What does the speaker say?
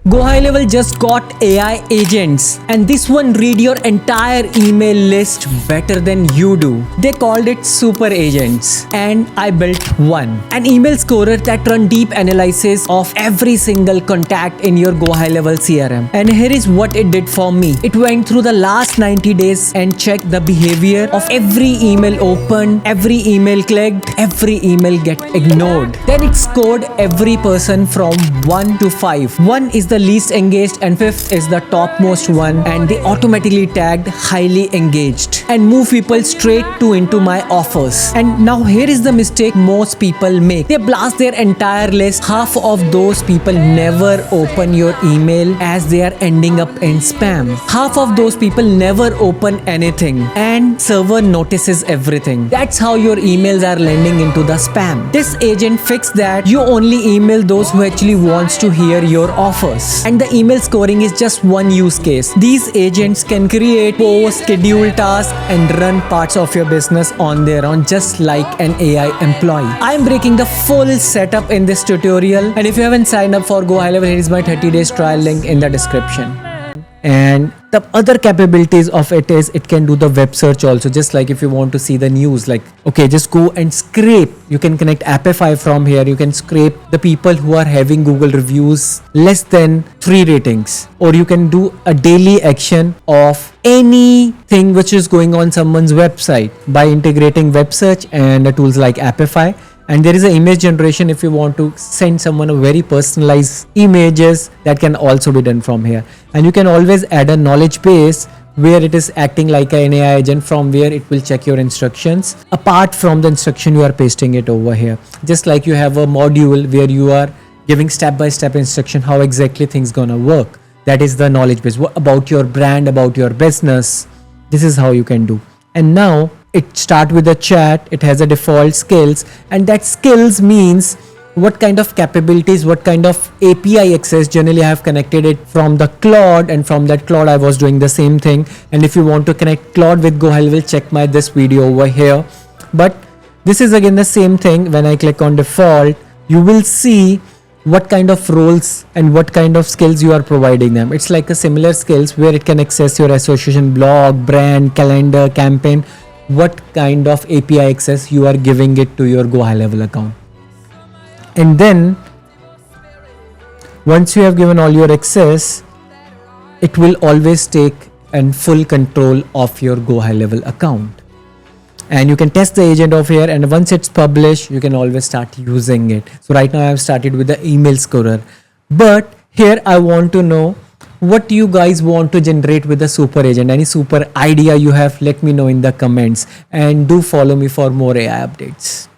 GoHighLevel just got AI agents, and this one read your entire email list better than you do. They called it Superagents, and I built one. An email scorer that run deep analysis of every single contact in your GoHighLevel CRM. And here is what it did for me. It went through the last 90 days and checked the behavior of every email opened, every email clicked, every email get ignored. Then it scored every person from 1 to 5. 1 is the least engaged and 5th is the topmost one, and they automatically tagged highly engaged and move people straight to into my offers. And now here is the mistake most people make. They blast their entire list. Half of those people never open your email as they are ending up in spam. Half of those people never open anything and server notices everything. That's how your emails are landing into the spam. This agent fixed that. You only email those who actually wants to hear your offers. And the email scoring is just one use case. These agents can create, post, schedule tasks and run parts of your business on their own, just like an AI employee. I am breaking the full setup in this tutorial, and if you haven't signed up for GoHighLevel, here is my 30 days trial link in the description. And the other capabilities of it is it can do the web search also, just like if you want to see the news, like okay, just go and scrape. You can connect Appify from here. You can scrape the people who are having Google reviews less than 3 ratings, or you can do a daily action of anything which is going on someone's website by integrating web search and tools like Appify. And there is an image generation. If you want to send someone a very personalized images, that can also be done from here. And you can always add a knowledge base where it is acting like an AI agent, from where it will check your instructions apart from the instruction you are pasting it over here. Just like you have a module where you are giving step-by-step instruction how exactly things gonna work. That is the knowledge base. What about your brand, about your business? This is how you can do. And now it start with a chat. It has a default skills, and that skills means what kind of capabilities, what kind of API access. Generally I have connected it from the Claude, and from that Claude I was doing the same thing. And if you want to connect Claude with GoHighLevel, check my this video over here. But this is again the same thing. When I click on default, you will see what kind of roles and what kind of skills you are providing them. It's like a similar skills where it can access your association, blog, brand, calendar, campaign, what kind of API access you are giving it to your GoHighLevel account. And then once you have given all your access, it will always take and full control of your GoHighLevel account. And you can test the agent over here, and once it's published, you can always start using it. So right now I have started with the email scorer, but here I want to know what you guys want to generate with the super agent. Any super idea you have, let me know in the comments, and do follow me for more AI updates.